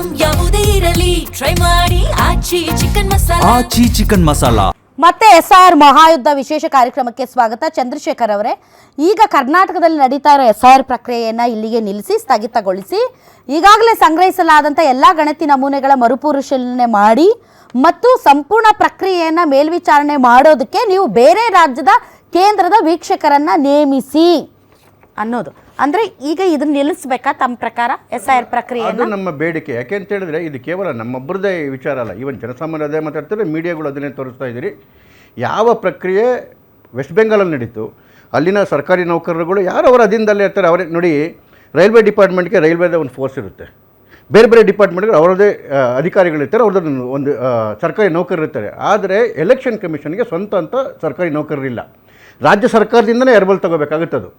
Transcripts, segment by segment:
Item ಯಾವುದೇ ಇರಲಿ try ಮಾಡಿ ಆಚಿ ಚಿಕನ್ ಮಸಾಲಾ. ಮತ್ತೆ SIR ಮಹಾಯುದ್ಧ ವಿಶೇಷ ಕಾರ್ಯಕ್ರಮಕ್ಕೆ ಸ್ವಾಗತ. ಚಂದ್ರಶೇಖರ್ ಅವರೇ, ಈಗ ಕರ್ನಾಟಕದಲ್ಲಿ ನಡೀತಾ ಇರೋ SIR ಪ್ರಕ್ರಿಯೆಯನ್ನು ಇಲ್ಲಿಗೆ ನಿಲ್ಲಿಸಿ ಸ್ಥಗಿತಗೊಳಿಸಿ ಈಗಾಗಲೇ ಸಂಗ್ರಹಿಸಲಾದಂಥ ಎಲ್ಲ ಗಣತಿ ನಮೂನೆಗಳ ಮರುಪರಿಶೀಲನೆ ಮಾಡಿ ಮತ್ತು ಸಂಪೂರ್ಣ ಪ್ರಕ್ರಿಯೆಯನ್ನು ಮೇಲ್ವಿಚಾರಣೆ ಮಾಡೋದಕ್ಕೆ ನೀವು ಬೇರೆ ರಾಜ್ಯದ ಕೇಂದ್ರದ ವೀಕ್ಷಕರನ್ನು ನೇಮಿಸಿ ಅನ್ನೋದು. ಅಂದರೆ ಈಗ ಇದನ್ನ ನಿಲ್ಲಿಸಬೇಕಾ ತಮ್ಮ ಪ್ರಕಾರ SIR ಪ್ರಕ್ರಿಯೆ? ಅದು ನಮ್ಮ ಬೇಡಿಕೆ. ಯಾಕೆ ಅಂತ ಹೇಳಿದ್ರೆ ಇದು ಕೇವಲ ನಮ್ಮೊಬ್ಬರದೇ ವಿಚಾರ ಅಲ್ಲ, ಈವನ್ ಜನಸಾಮಾನ್ಯ ಅದೇ ಮಾತಾಡ್ತಾರೆ, ಮೀಡಿಯಾಗಳು ಅದನ್ನೇ ತೋರಿಸ್ತಾ ಇದ್ದೀರಿ. ಯಾವ ಪ್ರಕ್ರಿಯೆ ವೆಸ್ಟ್ ಬೆಂಗಾಲಲ್ಲಿ ನಡೀತು, ಅಲ್ಲಿನ ಸರ್ಕಾರಿ ನೌಕರರುಗಳು ಯಾರು ಅವರ ಅಧೀನದಲ್ಲೇ ಇರ್ತಾರೆ. ಅವರೇ ನೋಡಿ, ರೈಲ್ವೆ ಡಿಪಾರ್ಟ್ಮೆಂಟ್ಗೆ ರೈಲ್ವೇದ ಒಂದು ಫೋರ್ಸ್ ಇರುತ್ತೆ, ಬೇರೆ ಬೇರೆ ಡಿಪಾರ್ಟ್ಮೆಂಟ್ಗೆ ಅವರದೇ ಅಧಿಕಾರಿಗಳಿರ್ತಾರೆ, ಅವ್ರದ್ದು ಒಂದು ಸರ್ಕಾರಿ ನೌಕರರು ಇರ್ತಾರೆ. ಆದರೆ ಎಲೆಕ್ಷನ್ ಕಮಿಷನ್ಗೆ ಸ್ವಂತ ಅಂತ ಸರ್ಕಾರಿ ನೌಕರರಿಲ್ಲ, ರಾಜ್ಯ ಸರ್ಕಾರದಿಂದನೇ ಎರವಲು ತಗೋಬೇಕಾಗುತ್ತದು.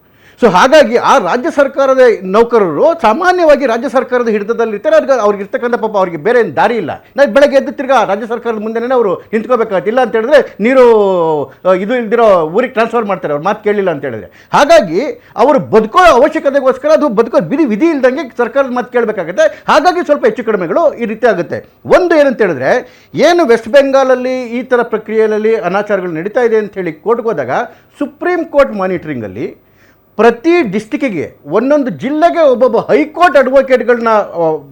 ಸೊ ಹಾಗಾಗಿ ಆ ರಾಜ್ಯ ಸರ್ಕಾರದ ನೌಕರರು ಸಾಮಾನ್ಯವಾಗಿ ರಾಜ್ಯ ಸರ್ಕಾರದ ಹಿಡಿತದಲ್ಲಿರ್ತಾರೆ. ಅವ್ರಿಗೆ ಇರ್ತಕ್ಕಂಥ ಪಾಪ ಅವ್ರಿಗೆ ಬೇರೆ ಏನು ದಾರಿ ಇಲ್ಲ. ನಾವು ಬೆಳಗ್ಗೆ ಎದ್ದು ತಿರ್ಗಾ ರಾಜ್ಯ ಸರ್ಕಾರದ ಮುಂದೆನೇ ಅವರು ನಿಂತ್ಕೋಬೇಕಾಗತ್ತಿಲ್ಲ ಅಂತ ಹೇಳಿದ್ರೆ ನೀರು ಇದು ಇಲ್ದಿರೋ ಊರಿಗೆ ಟ್ರಾನ್ಸ್ಫರ್ ಮಾಡ್ತಾರೆ, ಅವ್ರು ಮಾತು ಕೇಳಿಲ್ಲ ಅಂತ ಹೇಳಿದ್ರೆ. ಹಾಗಾಗಿ ಅವರು ಬದುಕೋ ಅವಶ್ಯಕತೆಗೋಸ್ಕರ ಅದು ಬದುಕೋ ವಿಧಿ ಇಲ್ದಂಗೆ ಸರ್ಕಾರದ ಮಾತು ಕೇಳಬೇಕಾಗುತ್ತೆ. ಹಾಗಾಗಿ ಸ್ವಲ್ಪ ಹೆಚ್ಚು ಕಡಿಮೆಗಳು ಈ ರೀತಿ ಆಗುತ್ತೆ. ಒಂದು ಏನಂತ ಹೇಳಿದ್ರೆ, ಏನು ವೆಸ್ಟ್ ಬೆಂಗಾಲಲ್ಲಿ ಈ ಥರ ಪ್ರಕ್ರಿಯೆಯಲ್ಲಿ ಅನಾಚಾರಗಳು ನಡೀತಾ ಇದೆ ಅಂತ ಹೇಳಿ ಕೋರ್ಟ್ಗೆ ಹೋದಾಗ ಸುಪ್ರೀಂ ಕೋರ್ಟ್ ಮಾನಿಟರಿಂಗಲ್ಲಿ ಪ್ರತಿ ಡಿಸ್ಟಿಕ್ಕಿಗೆ ಒಂದೊಂದು ಜಿಲ್ಲೆಗೆ ಒಬ್ಬೊಬ್ಬ ಹೈಕೋರ್ಟ್ ಅಡ್ವೊಕೇಟ್ಗಳನ್ನ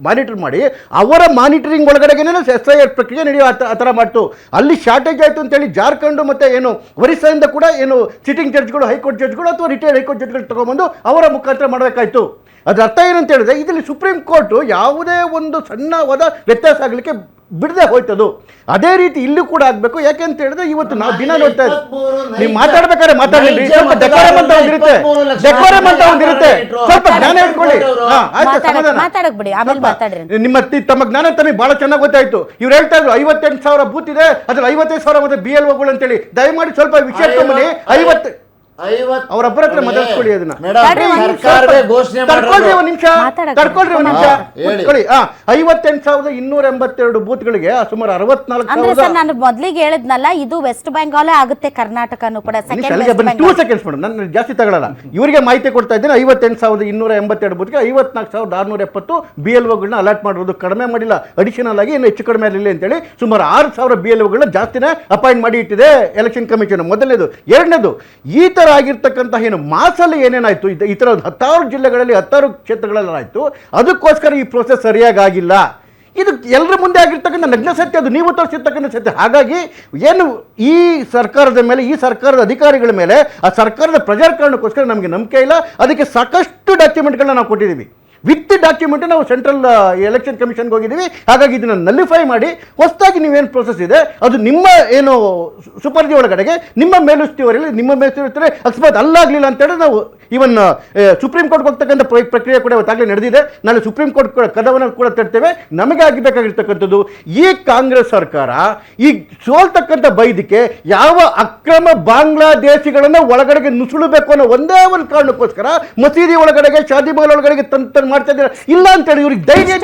ಮಾನಿಟರ್ ಮಾಡಿ ಅವರ ಮಾನಿಟರಿಂಗ್ ಒಳಗಡೆಗೇನೆ SIR ಪ್ರಕ್ರಿಯೆ ನಡೆಯೋ ಆ ಥರ ಮಾಡ್ತು. ಅಲ್ಲಿ ಶಾರ್ಟೇಜ್ ಆಯಿತು ಅಂತೇಳಿ ಜಾರ್ಖಂಡು ಮತ್ತು ಏನು ಒರಿಸ್ಸಾಯಿಂದ ಕೂಡ ಏನು ಸಿಟ್ಟಿಂಗ್ ಜಡ್ಜ್ಗಳು, ಹೈಕೋರ್ಟ್ ಜಡ್ಜ್ಗಳು ಅಥವಾ ರಿಟೈರ್ಡ್ ಹೈಕೋರ್ಟ್ ಜಡ್ಜ್ಗಳು ತೊಗೊಂಬಂದು ಅವರ ಮುಖಾಂತರ ಮಾಡಬೇಕಾಯಿತು. ಅದರ ಅರ್ಥ ಏನಂತ ಹೇಳಿದ್ರೆ, ಇದರಲ್ಲಿ ಸುಪ್ರೀಂ ಕೋರ್ಟು ಯಾವುದೇ ಒಂದು ಸಣ್ಣವಾದ ವ್ಯತ್ಯಾಸ ಆಗಲಿಕ್ಕೆ ಬಿಡದೆ ಹೋಯ್ತದು. ಅದೇ ರೀತಿ ಇಲ್ಲೂ ಕೂಡ ಆಗಬೇಕು. ಯಾಕೆ ಅಂತ ಹೇಳಿದ್ರೆ ಇವತ್ತು ನಾವು ದಿನ ನೋಡ್ತಾ ಇದ್ದೀವಿ, ನೀವು ಮಾತಾಡ್ಬೇಕಾದ್ರೆ ಮಾತಾಡಲಿ, ಸ್ವಲ್ಪ ಡೆಕೋರಮ್ ಅಂತ ಒಂದಿರುತ್ತೆ, ಸ್ವಲ್ಪ ಜ್ಞಾನ ಇಟ್ಕೊಳ್ಳಿ. ನಿಮ್ಮ ತಮ್ಮ ಜ್ಞಾನ ತಮಗೆ ಬಹಳ ಚೆನ್ನಾಗಿ ಗೊತ್ತಾಯ್ತು. ಇವ್ರು ಹೇಳ್ತಾ ಇದ್ರು 58,000 ಬೂತ್ ಇದೆ, ಅದ್ರಲ್ಲಿ 55,000 ಮತ್ತೆ BLOಗಳು ಅಂತೇಳಿ. ದಯಮಾಡಿ ಸ್ವಲ್ಪ ವಿಷಯ ತಗೊಂಬನ್ನಿ. 50 ಅವರೊಬ್ಬರ ಹತ್ರ ಮಾತಾಡ್ಕೊಳ್ಳಿ, ಅದನ್ನ ತಡ್ಕೊಳ್ರಿ ಒಂದು ನಿಮಿಷ. 58,282 ಬೂತ್ಗಳಿಗೆ ಸುಮಾರು 64,000. ನಾನು ಮೊದಲಿಗೆ ಹೇಳಿದ್ನಲ್ಲ, ಇದು ವೆಸ್ಟ್ ಬೆಂಗಾಲ್ ಆಗುತ್ತೆ, ಕರ್ನಾಟಕನೂ ಕೂಡ. 2 ಸೆಕೆಂಡ್ಸ್ ಮೇಡಮ್, ನಾನು ಜಾಸ್ತಿ ತಗೊಳ್ಳಲ್ಲ. ಇವರಿಗೆ ಮಾಹಿತಿ ಕೊಡ್ತಾ ಇದ್ದೀನಿ. 58,282 ಬೂತ್ಗೆ 54,670 BLOಗಳನ್ನ ಅಲಾಟ್ ಮಾಡಿರೋದು, ಕಡಿಮೆ ಮಾಡಿಲ್ಲ, ಅಡಿಷನಲ್ ಆಗಿ ಇನ್ನು ಹೆಚ್ಚು ಕಡಿಮೆ ಆಗಲಿಲ್ಲ ಅಂತೇಳಿ ಸುಮಾರು 6,000 BLOಗಳನ್ನ ಜಾಸ್ತಿನೇ ಅಪಾಯಿಂಟ್ ಮಾಡಿ ಇಟ್ಟಿದೆ ಎಲೆಕ್ಷನ್ ಕಮಿಷನ್. ಮೊದಲನೇದು. ಎರಡನೇದು, ಈ ತರ ಆಗಿರ್ತಕ್ಕಂಥ ಏನು ಮಾಸಲ್ಲಿ ಏನೇನಾಯ್ತು, ಈ ಥರ 10 ಜಿಲ್ಲೆಗಳಲ್ಲಿ 10 ಕ್ಷೇತ್ರಗಳಲ್ಲಿ ಆಯಿತು. ಅದಕ್ಕೋಸ್ಕರ ಈ ಪ್ರೋಸೆಸ್ ಸರಿಯಾಗಿ ಆಗಿಲ್ಲ. ಇದು ಎಲ್ಲರ ಮುಂದೆ ಆಗಿರ್ತಕ್ಕಂಥ ನಗ್ನ ಸತ್ಯ, ಅದು ನೀವು ತೋರಿಸಿರ್ತಕ್ಕಂಥ ಸತ್ಯ. ಹಾಗಾಗಿ ಏನು ಈ ಸರ್ಕಾರದ ಮೇಲೆ, ಈ ಸರ್ಕಾರದ ಅಧಿಕಾರಿಗಳ ಮೇಲೆ, ಆ ಸರ್ಕಾರದ ಪ್ರಜಾಕರಣಕ್ಕೋಸ್ಕರ ನಮಗೆ ನಂಬಿಕೆ ಇಲ್ಲ. ಅದಕ್ಕೆ ಸಾಕಷ್ಟು ಡಾಕ್ಯುಮೆಂಟ್ಗಳನ್ನ ನಾವು ಕೊಟ್ಟಿದ್ದೀವಿ. ವಿತ್ ಡಾಕ್ಯುಮೆಂಟ್ ನಾವು ಸೆಂಟ್ರಲ್ ಎಲೆಕ್ಷನ್ ಕಮಿಷನ್ಗೆ ಹೋಗಿದ್ದೀವಿ. ಹಾಗಾಗಿ ಇದನ್ನು ನಲ್ಲಿಫೈ ಮಾಡಿ ಹೊಸದಾಗಿ ನೀವೇನು ಪ್ರೋಸೆಸ್ ಇದೆ ಅದು ನಿಮ್ಮ ಏನು ಸುಪರ್ದಿ ಒಳಗಡೆಗೆ ನಿಮ್ಮ ಮೇಲುಸ್ತುವರಿಯಲ್ಲಿ, ನಿಮ್ಮ ಮೇಲುಸ್ತುವರಿ ಅಕಸ್ಮಾತ್ ಅಲ್ಲಾಗಲಿಲ್ಲ ಅಂತೇಳಿ ನಾವು ಇವನ್ ಸುಪ್ರೀಂ ಕೋರ್ಟ್ಗೆ ಹೋಗ್ತಕ್ಕಂಥ ಪ್ರಕ್ರಿಯೆ ಕೂಡ ಇವತ್ತಾಗಲೇ ನಡೆದಿದೆ. ನಾಳೆ ಸುಪ್ರೀಂ ಕೋರ್ಟ್ ಕೂಡ ಕದವನ್ನು ಕೂಡ ತರ್ತೇವೆ. ನಮಗೆ ಆಗಬೇಕಾಗಿರ್ತಕ್ಕಂಥದ್ದು, ಈ ಕಾಂಗ್ರೆಸ್ ಸರ್ಕಾರ ಈ ಸೋಲ್ತಕ್ಕಂಥ ಬೈದಿಕೆ ಯಾವ ಅಕ್ರಮ ಬಾಂಗ್ಲಾದೇಶಿಗಳನ್ನು ಒಳಗಡೆಗೆ ನುಸುಳಬೇಕು ಅನ್ನೋ ಒಂದೇ ಒಂದು ಕಾರಣಕ್ಕೋಸ್ಕರ ಮಸೀದಿ ಒಳಗಡೆಗೆ, ಶಾದಿ ಮಹಲ್ ಒಳಗಡೆಗೆ ತಂದು ಮಾಡ್ತಾ ಇದ್ದಾರೆ. ಇಲ್ಲ ಅಂತೇಳಿ ಇವ್ರಿಗೆ ಧೈರ್ಯ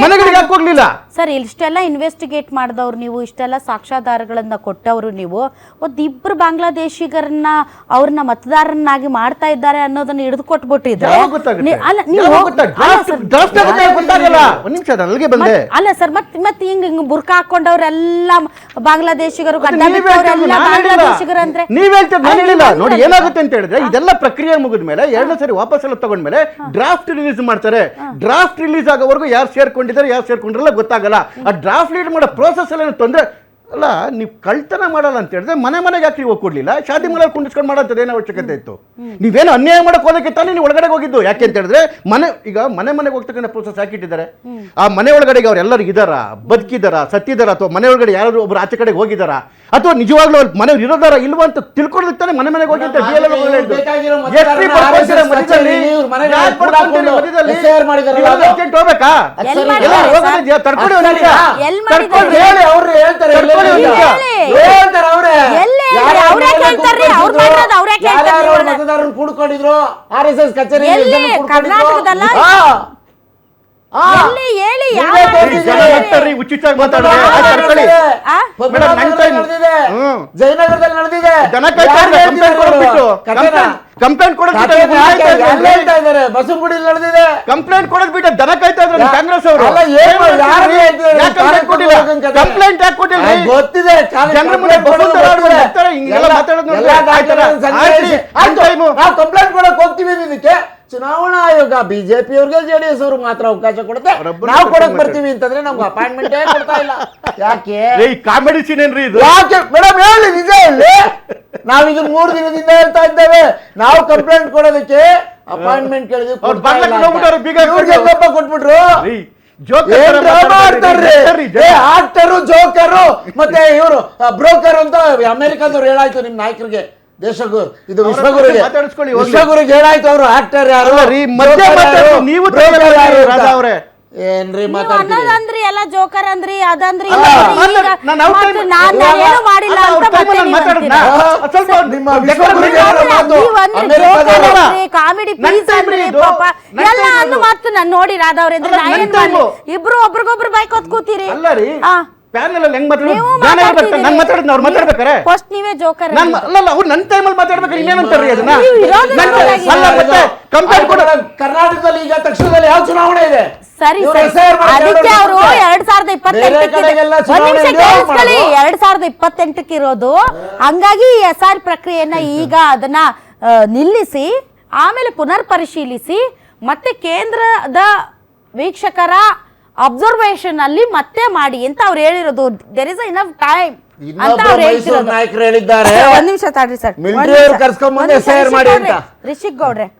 ಮನೆಗಳಿಗೆ ಹಾಕೋಗ್ಲಿಲ್ಲ. ಸರ್, ಇಷ್ಟೆಲ್ಲ ಇನ್ವೆಸ್ಟಿಗೇಟ್ ಮಾಡಿದವ್ರು ನೀವು, ಇಷ್ಟೆಲ್ಲ ಸಾಕ್ಷ್ಯಾಧಾರಗಳನ್ನ ಕೊಟ್ಟವರು ನೀವು, ಒಂದಿಬ್ರು ಬಾಂಗ್ಲಾದೇಶಿಗರನ್ನ ಅವ್ರನ್ನ ಮತದಾರರನ್ನಾಗಿ ಮಾಡ್ತಾ ಇದ್ದಾರೆ ಅನ್ನೋದನ್ನ ಹಿಡಿದು ಕೊಟ್ಬಿಟ್ಟಿದ್ರೆ ಅಲ್ಲ ಸರ್, ಮತ್ತೆ ಹಿಂಗ ಬುರ್ಕಾ ಹಾಕೊಂಡವ್ರೆಲ್ಲ ಬಾಂಗ್ಲಾದೇಶಿಗರು, ಬಾಂಗ್ಲಾದೇಶಿಗರು ಅಂದ್ರೆ ನೀವ್ ಹೇಳ್ತೀರ. ನೋಡಿ ಏನಾಗುತ್ತೆ ಅಂತ ಹೇಳಿದ್ರೆ, ಇದೆಲ್ಲ ಪ್ರಕ್ರಿಯೆ ಮುಗಿದ ಮೇಲೆ 2ನೇ ಸರಿ ವಾಪಸ್ ಎಲ್ಲ ತಗೊಂಡ್ಮೇಲೆ ಡ್ರಾಫ್ಟ್ ರಿಲೀಸ್ ಮಾಡ್ತಾರೆ. ಡ್ರಾಫ್ಟ್ ರಿಲೀಸ್ ಆಗೋವರೆಗೂ ಯಾರು ಸೇರ್ಕೊಂಡಿದ್ದಾರೆ ಯಾರು ಸೇರ್ಕೊಂಡಿರಲ್ಲ ಗೊತ್ತಾಗಲ್ಲ. ಆ ಡ್ರಾಫ್ಟ್ ಲೀಡ್ ಮಾಡೋ ಪ್ರೋಸೆಸ್ ಎಲ್ಲ ತೊಂದರೆ ಅಲ್ಲ. ನೀವು ಕಳ್ತನ ಮಾಡಲ್ಲ ಅಂತ ಹೇಳಿದ್ರೆ ಮನೆಗೆ ಯಾಕೆ ನೀವು ಕೊಡ್ಲಿಲ್ಲ? ಶಾದಿ ಮನೆ ಕುಂಡಿಸ್ಕೊಂಡು ಮಾಡೋಂಥದ್ದು ಏನು ಅವಶ್ಯಕತೆ ಇತ್ತು? ನೀವೇನು ಅನ್ಯಾಯ ಮಾಡಕ್ಕೆ ಹೋದಕ್ಕೆ ತಾನೇ ನೀವು ಒಳಗಡೆ ಹೋಗಿದ್ದು. ಯಾಕೆ ಅಂತ ಹೇಳಿದ್ರೆ ಈಗ ಮನೆಗೆ ಹೋಗ್ತಕ್ಕಂಥ ಪ್ರೋಸೆಸ್ ಹಾಕಿಟ್ಟಿದ್ದಾರೆ. ಆ ಮನೆ ಒಳಗಡೆಗೆ ಅವ್ರು ಎಲ್ಲರೂ ಇದ್ದಾರಾ, ಬದುಕಿದಾರ, ಸತ್ತಿದಾರ, ಅಥವಾ ಮನೆ ಒಳಗಡೆ ಯಾರು ಒಬ್ರು ಆಚೆ ಕಡೆಗೆ ಹೋಗಿದಾರಾ, ಅಥವಾ ನಿಜವಾಗ್ಲೂ ಮನೆಯವ್ರು ಇರೋದಾರ ಇಲ್ವಾ ಅಂತ ತಿಳ್ಕೊಳ್ಳೋದಕ್ಕೆ ತಾನೇ ಮನೆಗೆ ಹೋಗಿ ಅಂತ ಕೂಡ್ಕೊಂಡಿದ್ರು RSS ಕಚೇರಿ. ಹೇಳಿ ಯಾವ ನೀವೇ ಮಾತು ತೋರಿಸಿದ್ದೀರಿ. ಹೇಳಿದ್ರಿ? ನಗ್ತಾರ್ರಿ, ಹುಚ್ಚುಚ್ಚಾಗಿ ಮಾತಾಡಿದ್ರೆ ಕರ್ಕೊಳ್ಳಿ. ಆ? ಮೇಡಮ್, ನನ್ನ ಟೈಮ್ ಜಯನಗರದಲ್ಲಿ ನಡೆದಿದೆ. ದನ ಕಾಯ್ತಾ ಇದ್ದಾರೆ, ಕಂಪ್ಲೇಂಟ್ ಕೊಡೋದ್ಬಿಟ್ಟು ಕಂಪ್ಲೇಂಟ್ ಇದ್ದಾರೆ ಬಸವನಗುಡಿಯಲ್ಲಿ ನಡೆದಿದೆ. ಕಂಪ್ಲೇಂಟ್ ಕೊಡೋದ್ ಬಿಟ್ಟು ದನ ಕಾಯ್ತಾ ಇದ್ರು ಕಾಂಗ್ರೆಸ್ ಅವರು. ಅಲ್ಲ, ಕಂಪ್ಲೇಂಟ್ ಯಾಕೆ ಕೊಟ್ಟಿಲ್ಲ? ಗೊತ್ತಿದೆ ಜನರ ಮುಂದೆ ಬಸವನಗುಡಿ ಆಡ್ಕೊಂಡು ಬರ್ತಾರೆ, ಹಿಂಗೆಲ್ಲ ಮಾತಾಡೋದು ನೋಡಿದ್ರೆ ಆಯ್ತಲ್ಲ? ಆಯ್ತ್ರಿ, ಆಯ್ತು, ಟೈಮು. ನಾವು ಕಂಪ್ಲೇಂಟ್ ಕೊಡಕ್ ಹೋಗ್ತೀವಿ ಇದಕ್ಕೆ. ಚುನಾವಣಾ ಆಯೋಗ ಬಿಜೆಪಿ ಅವ್ರಿಗೆ ಜೆಡಿಎಸ್ ಅವರು ಮಾತ್ರ ಅವಕಾಶ ಕೊಡುತ್ತೆ. ನಾವು ಕೊಡಕ್ ಬರ್ತೀವಿ ಅಂತಂದ್ರೆ ನಮ್ಗೆ ಅಪಾಯಿಂಟ್ಮೆಂಟ್ ಕೊಡ್ತಾ ಇಲ್ಲ. ಯಾಕೆ ಕಾಮಿಡಿ ಸೀನ್ ಏನ್ರಿ ಇದು? ಯಾಕೆ ಮೇಡಮ್ ಹೇಳಿ, ನಿಜ ಇಲ್ಲಿ ನಾವ್ ಇದನ್ನ 3 ದಿನದಿಂದ ಹೇಳ್ತಾ ಇದ್ದೇವೆ. ನಾವು ಕಂಪ್ಲೇಂಟ್ ಕೊಡೋದಕ್ಕೆ ಅಪಾಯಿಂಟ್ಮೆಂಟ್ ಕೇಳಿದ್ವಿ, ಕೊಟ್ಬಿಟ್ರು. ಆಕ್ಟರು, ಜೋಕರು, ಮತ್ತೆ ಇವರು ಬ್ರೋಕರ್ ಅಂತ ಅಮೆರಿಕದವ್ರು ಹೇಳಾಯ್ತು ನಿಮ್ ನಾಯಕರಿಗೆ, ದೇಶಗೂ ಇದು ವಿಶ್ವಗುರಿಗೆ ಹೇಳಾಯ್ತು. ಅವರು ಆಕ್ಟರ್ ಯಾರು, ನೀವು ಏನ್ರಿ ಅನ್ನೋದಂದ್ರಿ ಎಲ್ಲ ಜೋಕರ್ ಅಂದ್ರಿ ಅದಂದ್ರಿ ಅಲ್ಲ, ಏನು ಮಾಡಿಲ್ಲ ಅಂತ ಮತ್ತೆ ನೀವ್ ಅಂತೀರಾ? ಕಾಮಿಡಿ ಪೀಸ್ ಅಂದ್ರಿ ಪಾಪ ಎಲ್ಲ ಅನ್ನು ಮಾತು ನಾನು ನೋಡಿ ರಾಧವ್ರೆ ಅಂದ್ರೆ ನಾ ಏನ್ ಮಾಡ್ಲಿ? ಇಬ್ರು ಒಬ್ರಿಗೊಬ್ರು ಬೈಕ್ ಹೊತ್ ಕೂತೀರಿ. ಪ್ಯಾನಲ್ ಅಲ್ಲಿ ಹೆಂಗ್ ಮಾತಾಡೋದು? ನಾನು ಮಾತಾಡಿದ್ನ ಅವ್ರು ಮಾತಾಡ್ಬೇಕಾರೆ ಫಸ್ಟ್ ನೀವೇ ಜೋಕರ್. ಅಲ್ಲ, ಅವ್ರು ನನ್ನ ಟೈಮಲ್ಲಿ ಮಾತಾಡ್ಬೇಕಾರೆ ಇನ್ನೇನಂತಾರ್ರಿ ಅದನ್ನ? ಕಂಪ್ಲೇಂಟ್ ಕೊಡ. ಕರ್ನಾಟಕದಲ್ಲಿ ಈಗ ತಕ್ಷಣದಲ್ಲಿ ಯಾವ ಚುನಾವಣೆ ಇದೆ? ಸರಿ ಅದಕ್ಕೆ ಅವರು 2028 ಇರೋದು. ಹಂಗಾಗಿ SR ಪ್ರಕ್ರಿಯೆಯನ್ನ ಈಗ ಅದನ್ನ ನಿಲ್ಲಿಸಿ ಆಮೇಲೆ ಪುನರ್ ಪರಿಶೀಲಿಸಿ ಮತ್ತೆ ಕೇಂದ್ರದ ವೀಕ್ಷಕರ ಅಬ್ಸರ್ವೇಷನ್ ಅಲ್ಲಿ ಮತ್ತೆ ಮಾಡಿ ಅಂತ ಅವ್ರು ಹೇಳಿರೋದು. ದೇರ್ ಇಸ್ ಇನಫ್ ಟೈಮ್ ಅಂತ ಅವ್ರು ಹೇಳ್ತಿರೋದು. ನಾಯಕರು ಹೇಳಿದ್ದಾರೆ. ಒಂದ್ ನಿಮಿಷ ತಾಡ್ರಿ ಸರ್, ಮಿಲಿಟರಿ ಕರ್ಸ್ಕೊಂಡ್ ಬಂದು SIR ಮಾಡಿ ಅಂತ. ರಿಷಿಕ್ ಗೌಡ್ರೆ